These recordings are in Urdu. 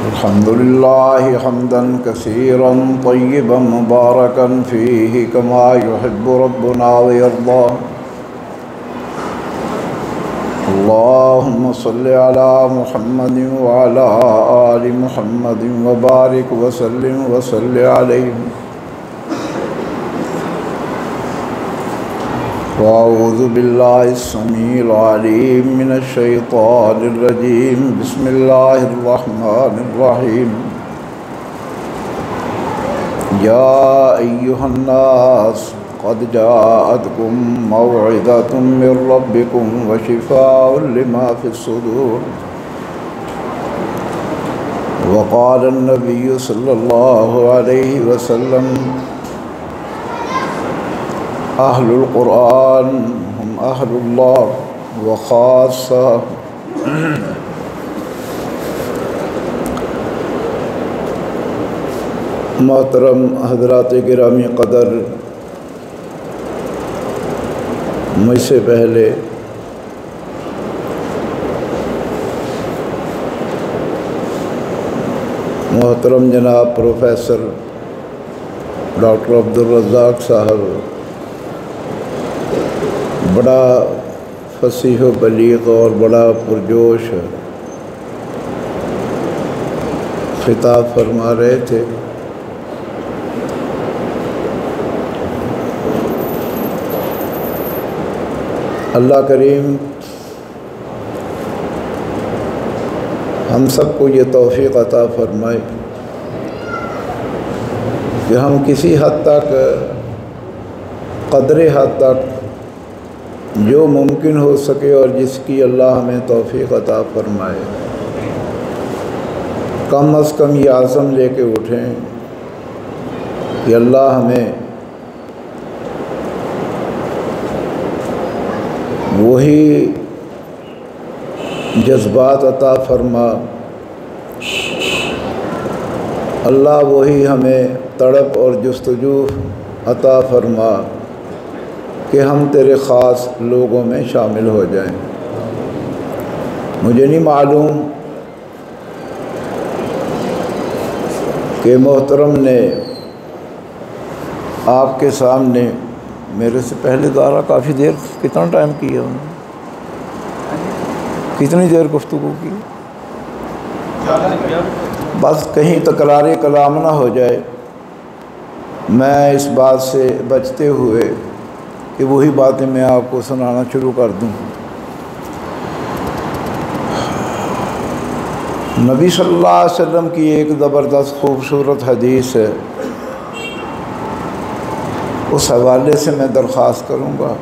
الحمد لله حمدا كثيرا طيبا مباركا فيه كما يحب ربنا ويرضى. اللهم صل على محمد وعلى آل محمد وبارك وسلم وصل عليه. وأعوذ بالله السميع العليم من الشيطان الرجيم. بسم الله الرحمن الرحيم. يا أيها الناس قد جاءتكم موعظة من ربكم وشفاء لما في الصدور. وقال النبي صلى الله عليه وسلم: أهل القرآن هم أهل الله وخاصة. محترم حضرات گرامی قدر، مجھ سے پہلے محترم جناب پروفیسر ڈاکٹر عبدالرزاق صاحب بڑا فصیح و بلیغ اور بڑا پرجوش خطاب فرما رہے تھے. اللہ کریم ہم سب کو یہ توفیق عطا فرمائے کہ ہم کسی حد تک، قدر حد تک جو ممکن ہو سکے اور جس کی اللہ ہمیں توفیق عطا فرمائے، کم از کم یہ عزم لے کے اٹھیں کہ اللہ ہمیں وہی جذبات عطا فرما، اللہ وہی ہمیں تڑپ اور جستجو عطا فرما کہ ہم تیرے خاص لوگوں میں شامل ہو جائیں. مجھے نہیں معلوم کہ محترم نے آپ کے سامنے میرے سے پہلے دارہ کافی دیر، کتنا ٹائم کیا انہوں نے؟ کتنی دیر گفتگو کی؟ بس کہیں تکرار کلام نہ ہو جائے، میں اس بات سے بچتے ہوئے کہ وہی باتیں میں آپ کو سنانا شروع کر دوں. نبی صلی اللہ علیہ وسلم کی ایک زبردست خوبصورت حدیث ہے، اس حوالے سے میں درخواست کروں گا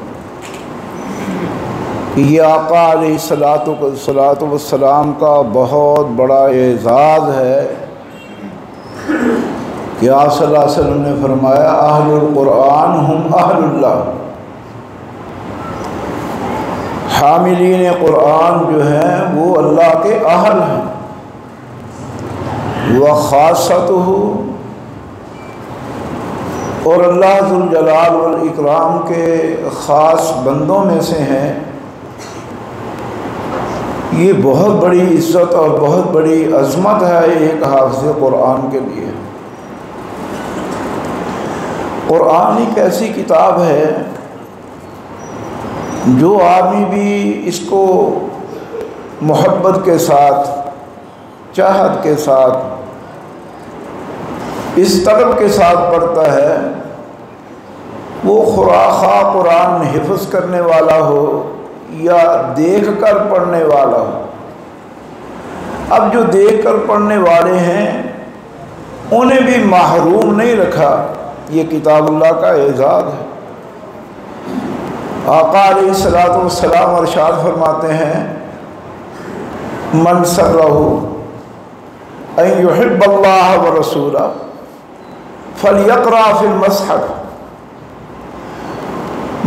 کہ یہ آقا علیہ الصلاۃ والسلام کا بہت بڑا اعزاز ہے کہ آپ صلی اللہ علیہ وسلم نے فرمایا: اہل القرآن ہم اہل اللہ. حاملین قرآن جو ہیں وہ اللہ کے اہل ہیں. وخاصتہ، اور اللہ ذوالجلال والاکرام کے خاص بندوں میں سے ہیں. یہ بہت بڑی عزت اور بہت بڑی عظمت ہے ایک حافظ قرآن کے لیے. قرآن ایک ایسی کتاب ہے جو آدمی بھی اس کو محبت کے ساتھ، چاہت کے ساتھ، اس طلب کے ساتھ پڑھتا ہے، وہ خواہ قرآن حفظ کرنے والا ہو یا دیکھ کر پڑھنے والا ہو. اب جو دیکھ کر پڑھنے والے ہیں انہیں بھی محروم نہیں رکھا. یہ کتاب اللہ کا اعزاز ہے. آقا علیہ الصلاۃ والسلام ارشاد فرماتے ہیں: من سرہ ان یحب اللہ ورسولہ فلیقرأ فی المصحف.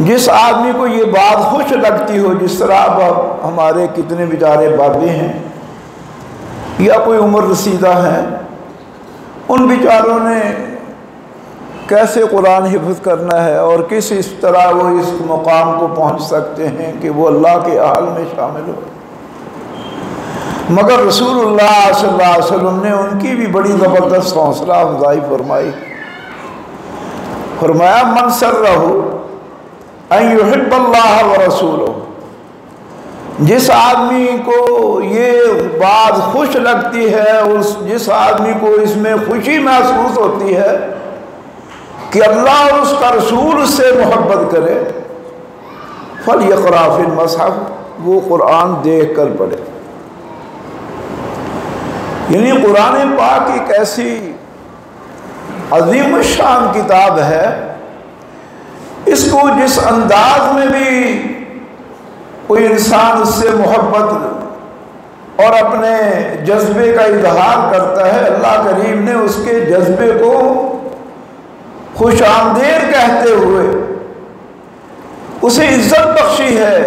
جس آدمی کو یہ بات خوش لگتی ہو، جس طرح اب ہمارے کتنے بیچارے بابے ہیں یا کوئی عمر رسیدہ ہیں، ان بیچاروں نے کیسے قرآن حفظ کرنا ہے اور کس اس طرح وہ اس مقام کو پہنچ سکتے ہیں کہ وہ اللہ کے اہل میں شامل ہو. مگر رسول اللہ صلی اللہ علیہ وسلم نے ان کی بھی بڑی زبردست حوصلہ افزائی فرمائی. فرمایا من سرہ ان یحب اللہ ورسولہ، جس آدمی کو یہ بات خوش لگتی ہے، جس آدمی کو اس میں خوشی محسوس ہوتی ہے کہ اللہ اور اس کا رسول اس سے محبت کرے، فَلْيَقْرَأْ فِي الْمَصْحَفِ، وہ قرآن دیکھ کر پڑھے. یعنی قرآن پاک ایک ایسی عظیم الشان کتاب ہے، اس کو جس انداز میں بھی کوئی انسان اس سے محبت اور اپنے جذبے کا اظہار کرتا ہے، اللہ کریم نے اس کے جذبے کو خوش آمدید کہتے ہوئے اسے عزت بخشی ہے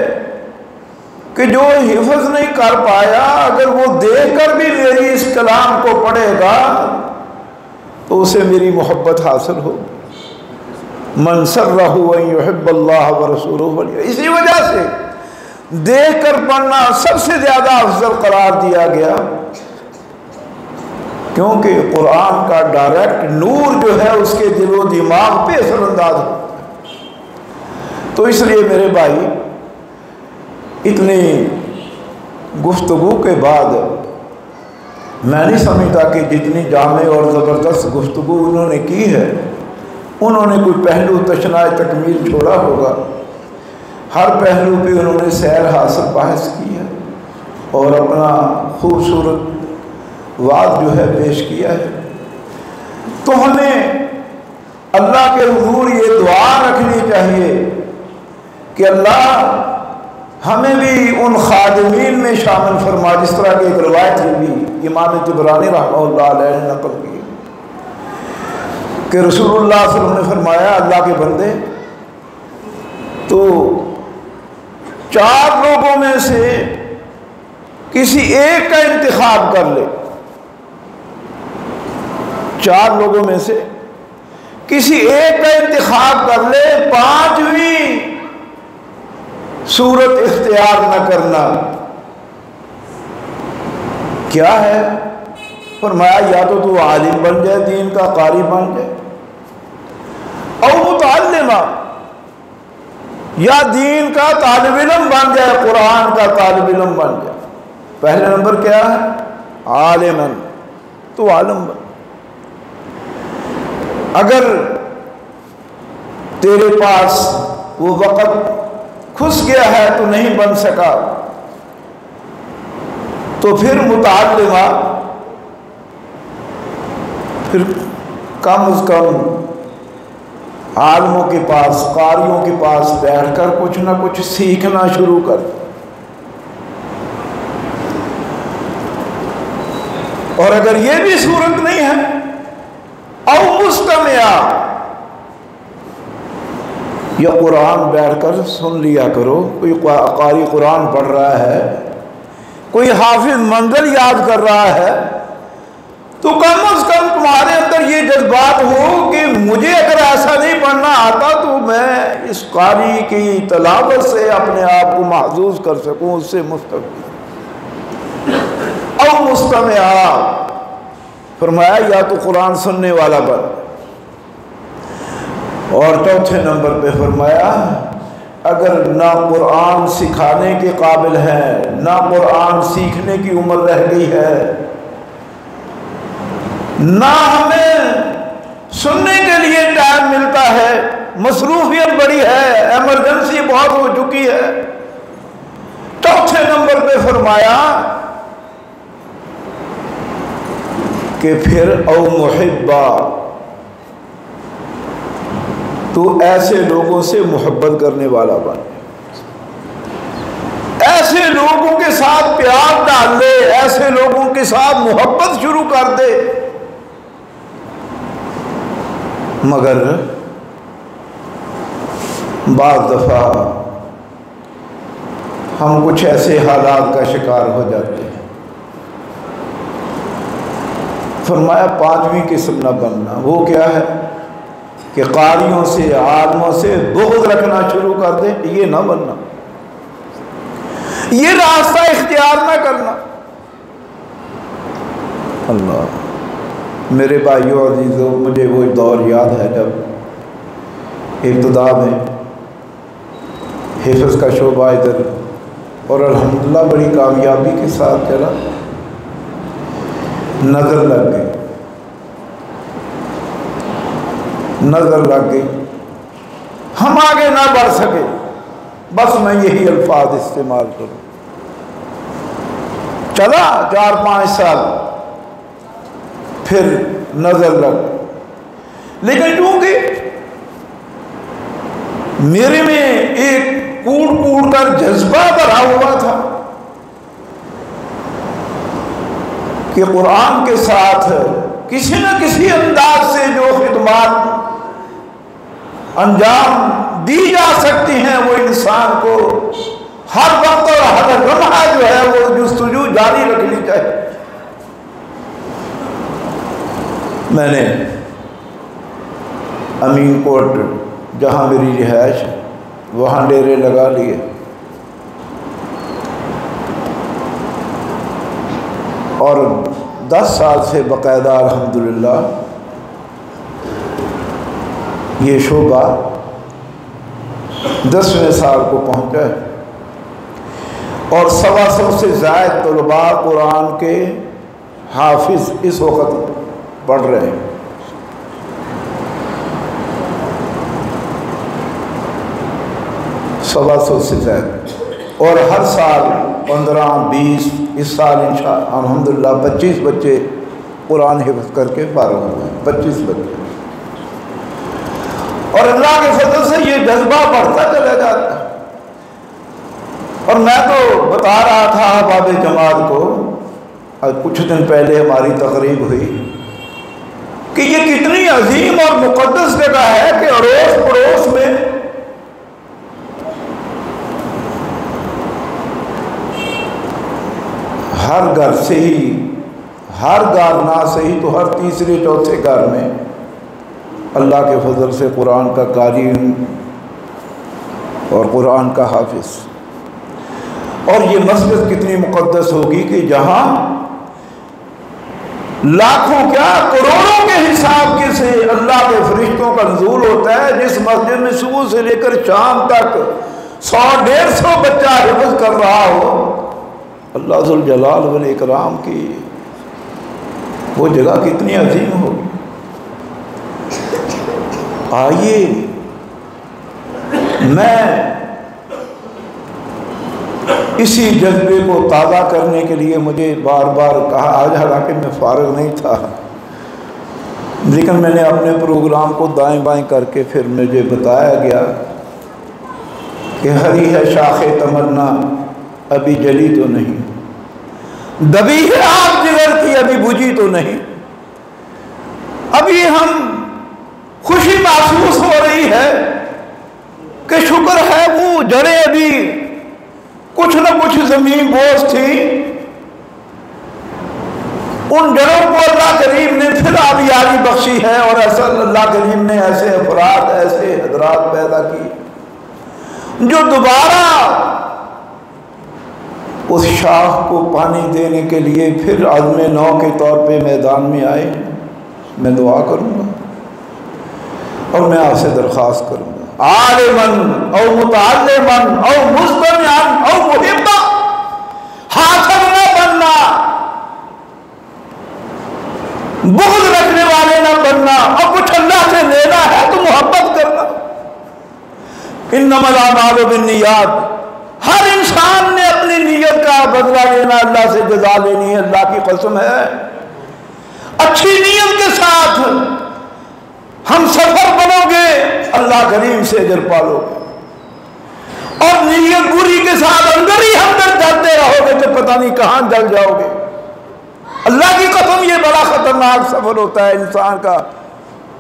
کہ جو حفظ نہیں کر پایا، اگر وہ دیکھ کر بھی میری اس کلام کو پڑھے گا تو اسے میری محبت حاصل ہو. من سرہ ان یحب اللہ ورسولہ، اسی وجہ سے دیکھ کر پڑھنا سب سے زیادہ افضل قرار دیا گیا، کیونکہ قرآن کا ڈائریکٹ نور جو ہے اس کے دل و دماغ پہ اثر انداز ہوتا ہے. تو اس لیے میرے بھائی، اتنی گفتگو کے بعد میں نہیں سمجھتا کہ جتنی جامع اور زبردست گفتگو انہوں نے کی ہے، انہوں نے کوئی پہلو تشنائے تکمیل چھوڑا ہوگا. ہر پہلو پہ انہوں نے سیر حاصل بحث کی ہے اور اپنا خوبصورت وعد جو ہے پیش کیا ہے. تو ہمیں اللہ کے حضور یہ دعا رکھنی چاہیے کہ اللہ ہمیں بھی ان خادمین میں شامل فرما، جس طرح کی ایک روایت بھی امام طبرانی رحمہ اللہ علیہ نے نقل کی کہ رسول اللہ صلی اللہ علیہ وسلم نے فرمایا، اللہ کے بندے تو 4 لوگوں میں سے کسی ایک کا انتخاب کر لے، 4 لوگوں میں سے کسی ایک کا انتخاب کر لے، 5ویں صورت اختیار نہ کرنا. کیا ہے؟ فرمایا یا تو عالم بن جائے، دین کا قاری بن جائے، او متعلمہ، یا دین کا طالب علم بن جائے، قرآن کا طالب علم بن جائے. پہلے نمبر کیا ہے؟ عالمن، تو عالم بن. اگر تیرے پاس وہ وقت کھس گیا ہے تو نہیں بن سکا، تو پھر متعلمہ، پھر کم از کم عالموں کے پاس، قاریوں کے پاس بیٹھ کر کچھ نہ کچھ سیکھنا شروع کر. اور اگر یہ بھی صورت نہیں ہے، او مستمع، یا قرآن بیٹھ کر سن لیا کرو. کوئی قاری قرآن پڑھ رہا ہے، کوئی حافظ منزل یاد کر رہا ہے، تو کم از کم تمہارے اندر یہ جذبات ہو کہ مجھے اگر ایسا نہیں پڑھنا آتا تو میں اس قاری کی تلاوت سے اپنے آپ کو محظوظ کر سکوں، اس سے مستفید. او مستمع، فرمایا یا تو قرآن سننے والا بن. اور 4تھے نمبر پہ فرمایا اگر نہ قرآن سکھانے کے قابل ہے، نہ قرآن سیکھنے کی عمر رہ گئی ہے، نہ ہمیں سننے کے لیے ٹائم ملتا ہے، مصروفیت بڑی ہے، ایمرجنسی بہت ہو چکی ہے، 4تھے نمبر پہ فرمایا کہ پھر او محبہ، تو ایسے لوگوں سے محبت کرنے والا بن، ایسے لوگوں کے ساتھ پیار ڈال دے، ایسے لوگوں کے ساتھ محبت شروع کر دے. مگر بعض دفعہ ہم کچھ ایسے حالات کا شکار ہو جاتے ہیں. فرمایا 5ویں قسم نہ بننا. وہ کیا ہے کہ قاریوں سے، عالموں سے بغض رکھنا شروع کر دے. یہ نہ بننا، یہ راستہ اختیار نہ کرنا. اللہ میرے بھائیوں عزیزوں، مجھے وہ دور یاد ہے جب ابتدا میں حفظ کا شعبہ ادھر اور الحمدللہ بڑی کامیابی کے ساتھ چلا، نظر لگ گئی، ہم آگے نہ بڑھ سکے، بس میں یہی الفاظ استعمال کروں۔ چلا 4-5 سال، پھر نظر لگ، لیکن چونکہ میرے میں ایک کوڑ کر جذبہ بھرا ہوا تھا کہ قرآن کے ساتھ کسی نہ کسی انداز سے جو خدمات انجام دی جا سکتی ہیں وہ انسان کو ہر وقت اور ہر لمحہ جو ہے وہ جستجو جاری رکھنی چاہیے۔ میں نے امین کوٹ جہاں میری رہائش ہے وہاں ڈیرے لگا لیے، اور 10 سال سے باقاعدہ الحمدللہ یہ شعبہ 10ویں سال کو پہنچا ہے، اور 125 سے زائد طلباء قرآن کے حافظ اس وقت پڑھ رہے ہیں۔ سوا سو سے زائد، اور ہر سال 15-20، اس سال انشاءاللہ الحمدللہ 25 بچے قرآن حفظ کر کے فارغ ہوئے ہیں، 25 بچے، اور اللہ کے فضل سے یہ جذبہ بڑھتا چلا جاتا ہے۔ اور میں تو بتا رہا تھا احباب جماعت کو، کچھ دن پہلے ہماری تقریب ہوئی، کہ یہ کتنی عظیم اور مقدس جگہ ہے کہ اڑوس پڑوس میں ہر گھر سے ہی، ہر گھر نہ سے ہی تو ہر تیسرے چوتھے گھر میں اللہ کے فضل سے قرآن کا قاری اور قرآن کا حافظ۔ اور یہ مسجد کتنی مقدس ہوگی کہ جہاں لاکھوں کیا کروڑوں کے حساب کے سے اللہ کے فرشتوں کا نزول ہوتا ہے، جس مسجد میں صبح سے لے کر شام تک 100-150 بچہ حفظ کر رہا ہو، اللہ ذوالجلال والاکرام کی وہ جگہ کتنی عظیم ہوگی۔ آئیے، میں اسی جذبے کو تازہ کرنے کے لیے مجھے بار بار کہا، آج حالانکہ میں فارغ نہیں تھا، لیکن میں نے اپنے پروگرام کو دائیں بائیں کر کے پھر مجھے بتایا گیا کہ ہری ہے شاخ تمنا ابھی جلی تو نہیں، دبی ہے آگ جگر کی ابھی بجھی تو نہیں۔ ابھی ہم خوشی محسوس ہو رہی ہے کہ شکر ہے وہ جڑیں ابھی کچھ نہ کچھ زمین بوجھ تھی، ان جڑوں کو اللہ کریم نے پھر آبیاری بخشی ہے، اور ایسا اللہ کریم نے ایسے افراد، ایسے حضرات پیدا کی جو دوبارہ اس شاخ کو پانی دینے کے لیے پھر عزم نو کے طور پہ میدان میں آئے۔ میں دعا کروں گا اور میں آپ سے درخواست کروں گا، عالماً او متعلماً او مستمعاً او محبا، حاکم نہ بننا، بغض رکھنے والے نہ بننا، اور کچھ اللہ سے لینا ہے تو محبت کرنا۔ انما الاعمال بالنیات، ہر انسان نے اپنی نیت کا بدلہ لینا، اللہ سے جزا لینی ہے، اللہ کی قسم ہے۔ اچھی نیت کے ساتھ ہم سفر بنو گے، اللہ کریم سے اجر پالو گے، اور نیت بری کے ساتھ اندر ہی اندر جلتے رہو گے تو پتہ نہیں کہاں جل جاؤ گے۔ اللہ کی قسم یہ بڑا خطرناک سفر ہوتا ہے انسان کا،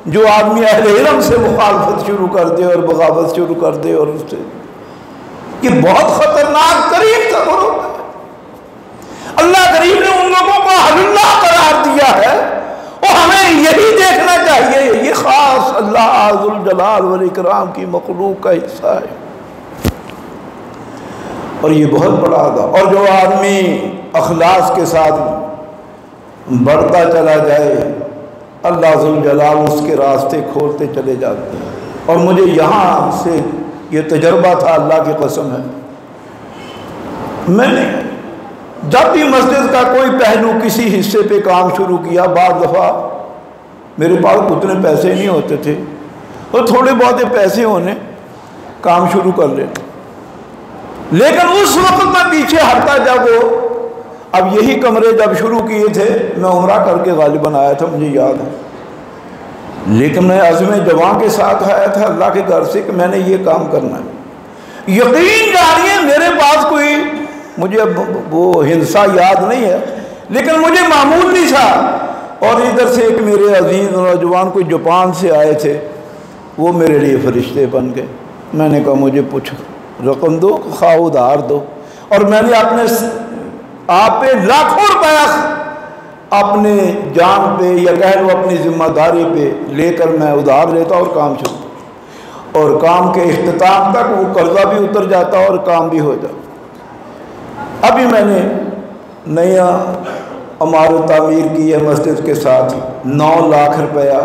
جو آدمی اہل علم سے مخالفت شروع کر دے اور بغاوت شروع کر دے، اور اس سے یہ بہت خطرناک ترین سفر ہوتا ہے۔ اللہ کریم نے ان لوگوں کو اہل اللہ قرار دیا ہے، اور ہمیں یہی دیکھنا چاہیے، یہ خاص اللہ ذوالجلال والاکرام کی مخلوق کا حصہ ہے، اور یہ بہت بڑا ادا۔ اور جو آدمی اخلاص کے ساتھ بڑھتا چلا جائے اللہ ذوالجلال اس کے راستے کھولتے چلے جاتے ہیں۔ اور مجھے یہاں سے یہ تجربہ تھا، اللہ کی قسم ہے، میں نے جب بھی مسجد کا کوئی پہلو کسی حصے پہ کام شروع کیا، بعض دفعہ میرے پاس اتنے پیسے نہیں ہوتے تھے اور تھوڑے بہت پیسے ہونے کام شروع کر لے، لیکن اس وقت میں پیچھے ہٹتا جب وہ اب یہی کمرے جب شروع کیے تھے، میں عمرہ کر کے غالباً آیا تھا، مجھے یاد ہے، لیکن میں عزم جوان کے ساتھ آیا تھا اللہ کے گھر سے کہ میں نے یہ کام کرنا ہے۔ یقین جانیے میرے پاس کوئی، مجھے وہ ہنسا یاد نہیں ہے، لیکن مجھے معمول نہیں تھا، اور ادھر سے ایک میرے عزیز نوجوان کوئی جاپان سے آئے تھے، وہ میرے لیے فرشتے بن گئے۔ میں نے کہا مجھے کچھ رقم دو، خواہ ادھار دو، اور میں نے اپنے آپ پہ لاکھوں روپیہ اپنے جان پہ یا کہہ لو اپنی ذمہ داری پہ لے کر میں ادھار لیتا اور کام شروع، اور کام کے اختتام تک وہ قرضہ بھی اتر جاتا اور کام بھی ہو جاتا۔ ابھی میں نے نیا عمارت تعمیر کی ہے مسجد کے ساتھ، 9 لاکھ روپیہ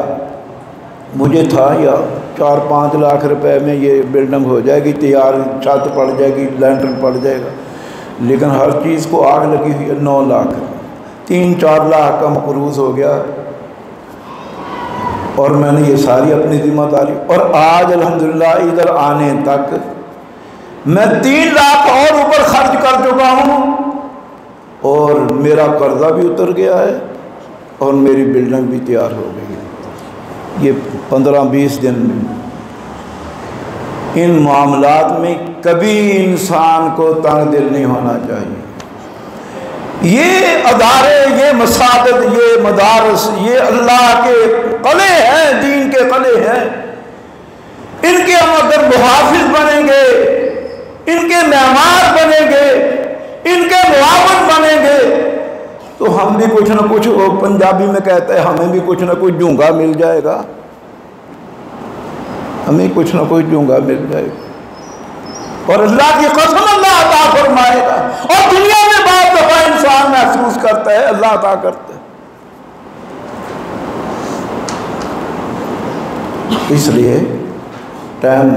مجھے تھا، یا 4-5 لاکھ روپے میں یہ بلڈنگ ہو جائے گی تیار، چھت پڑ جائے گی، لینٹر پڑ جائے گا، لیکن ہر چیز کو آگ لگی ہوئی ہے۔ 9 لاکھ 3-4 لاکھ کا مقروض ہو گیا، اور میں نے یہ ساری اپنی ذمہ داری، اور آج الحمدللہ ادھر آنے تک میں 3 لاکھ اور اوپر خرچ کر چکا ہوں، اور میرا قرضہ بھی اتر گیا ہے، اور میری بلڈنگ بھی تیار ہو گئی ہے۔ یہ 15-20 دن میں ان معاملات میں کبھی انسان کو تنگ دل نہیں ہونا چاہیے۔ یہ ادارے، یہ مساجد، یہ مدارس، یہ اللہ کے قلعے ہیں، دین کے قلعے ہیں، ان کے ہم اگر محافظ بنیں گے، ان کے معمار بنیں گے، ان کے معاون بنیں گے، تو ہم بھی کچھ نہ کچھ، وہ پنجابی میں کہتے ہیں ہمیں بھی کچھ نہ کچھ جونگا مل جائے گا، ہمیں کچھ نہ کچھ جونگا مل جائے گا، اور اللہ کی قسم اللہ عطا فرمائے گا۔ اور دنیا میں بعض دفعہ انسان محسوس کرتا ہے اللہ عطا کرتا ہے۔ اس لیے ٹائم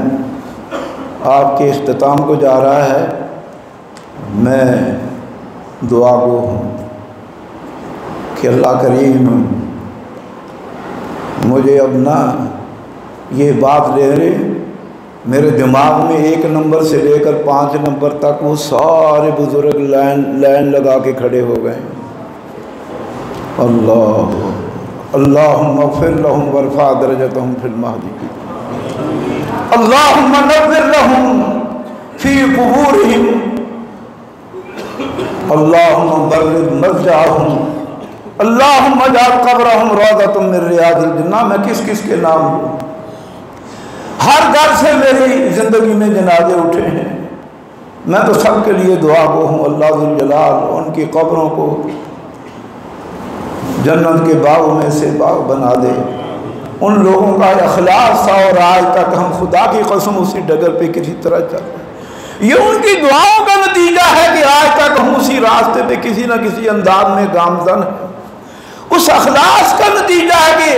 آپ کے اختتام کو جا رہا ہے، میں دعا گو ہوں کہ اللہ کریم مجھے اب نہ یہ بات لے رہے میرے دماغ میں 1 نمبر سے لے کر 5 نمبر تک وہ سارے بزرگ لائن لگا کے کھڑے ہو گئے، اللہم اغفر لہم وارفع درجتہم فی المہدی، اللہم نور لہم فی قبورہم، اللہم برد مرجعہم، اللہم اجعل قبرہم روضۃ من ریاض الجنہ۔ میں کس کس کے نام لوں؟ ہر گھر سے میری زندگی میں جنازے اٹھے ہیں، میں تو سب کے لیے دعا گو ہوں، اللہ ذوالجلال ان کی قبروں کو جنت کے باغ میں سے باغ بنا دے۔ ان لوگوں کا اخلاص تھا اور آج تک ہم خدا کی قسم اسی ڈگر پہ کسی طرح چل رہے ہیں، یہ ان کی دعاؤں کا نتیجہ ہے کہ آج تک ہم اسی راستے پہ کسی نہ کسی انداز میں گامزن ہیں۔ اس اخلاص کا نتیجہ ہے کہ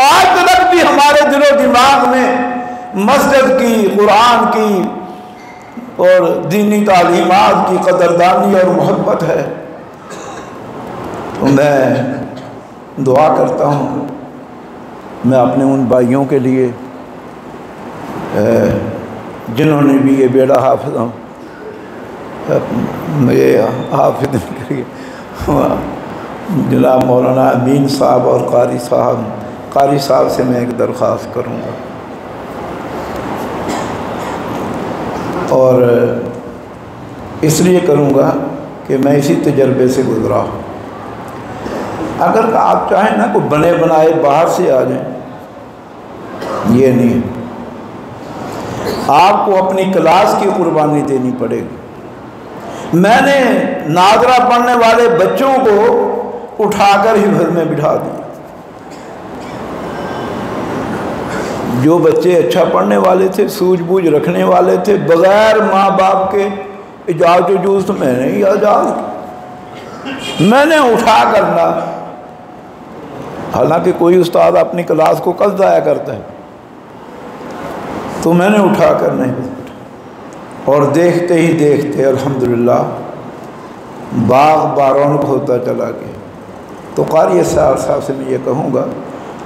آج تک بھی ہمارے دل و دماغ میں مسجد کی، قرآن کی اور دینی تعلیمات کی قدردانی اور محبت ہے۔ تو میں دعا کرتا ہوں، میں اپنے ان بھائیوں کے لیے جنہوں نے بھی یہ بیڑا حافظ حافظ کریے، جناب مولانا امین صاحب اور قاری صاحب سے میں ایک درخواست کروں گا، اور اس لیے کروں گا کہ میں اسی تجربے سے گزرا ہوں۔ اگر آپ چاہیں نا کوئی بنے بنائے باہر سے آ جائیں، یہ نہیں، آپ کو اپنی کلاس کی قربانی دینی پڑے گی۔ میں نے ناظرہ پڑھنے والے بچوں کو اٹھا کر ہی گھر میں بٹھا دیا، جو بچے اچھا پڑھنے والے تھے، سوجھ بوجھ رکھنے والے تھے، بغیر ماں باپ کے اجازت وجوز تو میں نے ہی اجازت، میں نے اٹھا کرنا حالانکہ کوئی استاد اپنی کلاس کو کل ضائع کرتا ہے، تو میں نے اٹھا کر نہیں اٹھا، اور دیکھتے ہی دیکھتے الحمدللہ باغ بارونق ہوتا چلا گیا۔ تو قاری صاحب سے میں یہ کہوں گا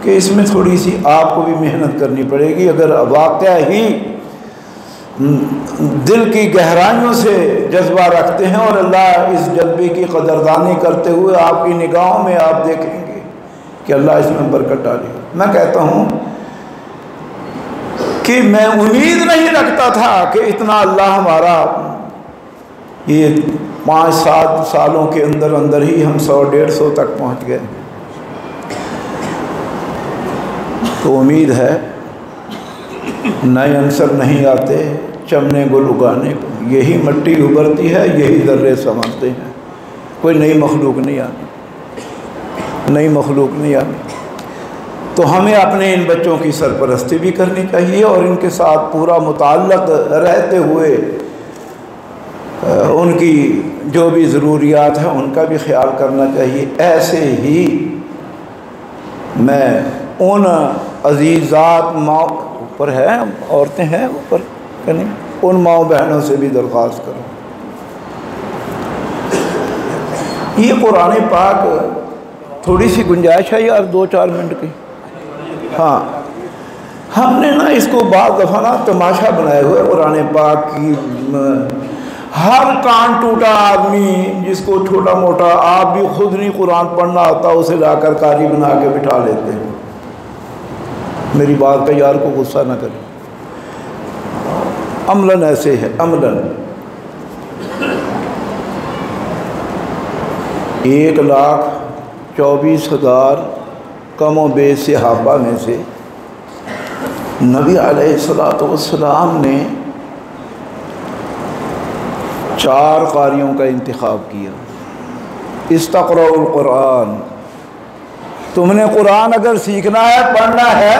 کہ اس میں تھوڑی سی آپ کو بھی محنت کرنی پڑے گی، اگر واقعہ ہی دل کی گہرائیوں سے جذبہ رکھتے ہیں، اور اللہ اس جذبے کی قدردانی کرتے ہوئے آپ کی نگاہوں میں آپ دیکھیں گے کہ اللہ اس میں برکت ڈالے۔ میں کہتا ہوں کہ میں امید نہیں رکھتا تھا کہ اتنا اللہ ہمارا یہ 5-7 سالوں کے اندر اندر ہی ہم 100-150 تک پہنچ گئے۔ تو امید ہے نئے عنصر نہیں آتے چمنے گل اگانے کو، یہی مٹی ابھرتی ہے، یہی ذرے سنورتے ہیں، کوئی نئی مخلوق نہیں آتی، نئی مخلوق نہیں آتی۔ تو ہمیں اپنے ان بچوں کی سرپرستی بھی کرنی چاہیے، اور ان کے ساتھ پورا متعلق رہتے ہوئے ان کی جو بھی ضروریات ہیں ان کا بھی خیال کرنا چاہیے۔ ایسے ہی میں ان عزیزات ماں اوپر ہیں، عورتیں ہیں اوپر کہ نہیں، ان ماؤں بہنوں سے بھی درخواست کروں، یہ قرآن پاک تھوڑی سی گنجائش ہے یار 2-4 منٹ کی۔ ہاں ہم نے نا اس کو بعض دفعہ نا تماشا بنائے ہوئے قرآن پاک کی، ہر کان ٹوٹا آدمی جس کو چھوٹا موٹا آپ بھی خود نہیں قرآن پڑھنا آتا اسے لا کر قاری بنا کے بٹھا لیتے ہیں۔ میری بات پہ یار کو غصہ نہ کرے، عملاً ایسے ہے، عملاً 1,24,000 کم و بیش صحابہ میں سے نبی علیہ السلام نے 4 قاریوں کا انتخاب کیا۔ استقرأوا القرآن، تم نے قرآن اگر سیکھنا ہے پڑھنا ہے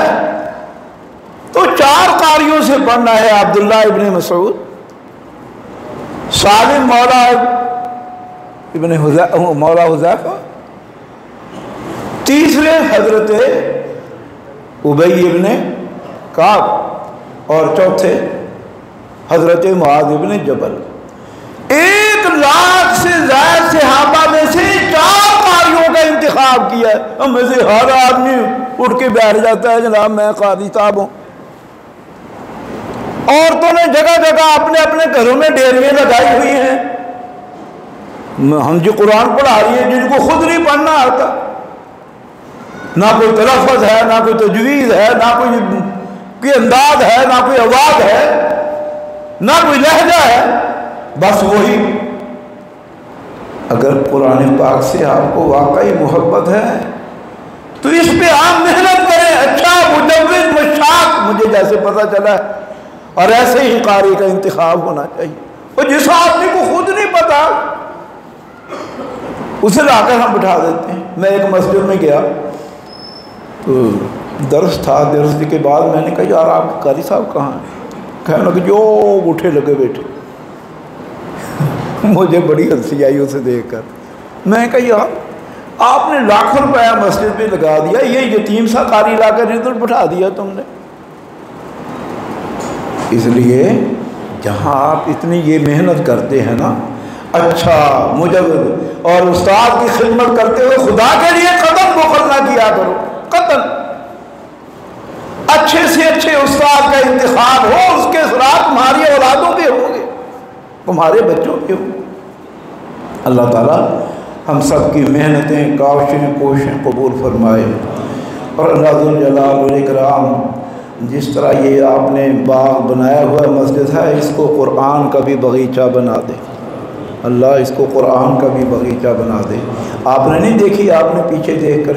تو 4 قاریوں سے پڑھنا ہے، عبداللہ ابن مسعود، سالم مولا حذیفہ، تیسرے حضرت ابی ابن کعب، اور چوتھے حضرت معاذ ابن جبل۔ 1,00,000 سے زائد صحابہ میں سے 4 قاریوں کا انتخاب کیا ہے۔ ہم میں سے ہر آدمی اٹھ کے بیٹھ جاتا ہے جناب میں قاری صاحب ہوں۔ عورتوں نے جگہ جگہ اپنے اپنے گھروں میں ڈیریاں لگائی ہوئی ہیں، ہم جو قرآن پڑھا رہی ہیں جن کو خود نہیں پڑھنا آتا، نہ کوئی تلفظ ہے، نہ کوئی تجوید ہے، نہ کوئی انداز ہے، نہ کوئی آواز ہے، نہ کوئی لہجہ ہے، بس وہی۔ اگر قرآن پاک سے آپ کو واقعی محبت ہے تو اس پہ آپ محنت کریں، اچھا مجوید مشاق مجھے جیسے پتہ چلا ہے، اور ایسے ہی قاری کا انتخاب ہونا چاہیے۔ اور جس آدمی کو خود نہیں پتا اسے لا کر ہم بٹھا دیتے ہیں۔ میں ایک مسجد میں گیا تو درس تھا، درس کے بعد میں نے کہا یار آپ قاری صاحب کہاں ہیں؟ کہنے لگے جو اٹھے لگے بیٹھے۔ مجھے بڑی ہنسی آئی اسے دیکھ کر۔ میں نے کہا یار آپ نے لاکھوں روپیہ مسجد پہ لگا دیا، یہ یتیم سا قاری لا کر ادھر بٹھا دیا تم نے۔ اس لیے جہاں آپ اتنی یہ محنت کرتے ہیں نا، اچھا مجوید اور استاد کی خدمت کرتے ہوئے خدا کے لیے قدم بخل نہ کیا کرو، قدم اچھے سے اچھے استاد کا انتخاب ہو، اس کے اثرات تمہاری اولادوں پہ ہوں گے، تمہارے بچوں پہ ہوں۔ اللہ تعالیٰ ہم سب کی محنتیں، کاوشیں، کوششیں قبول فرمائے، اور اللہ ذوالجلال والاکرام جس طرح یہ آپ نے باغ بنایا ہوا مسجد ہے اس کو قرآن کا بھی باغیچہ بنا دے، اللہ اس کو قرآن کا بھی باغیچہ بنا دے۔ آپ نے نہیں دیکھی، آپ نے پیچھے دیکھ کر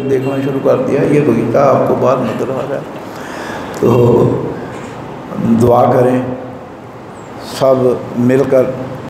دیکھنا شروع کر دیا، یہ باغیچہ آپ کو بعد نظر آ رہا ہے۔ تو دعا کریں سب مل کر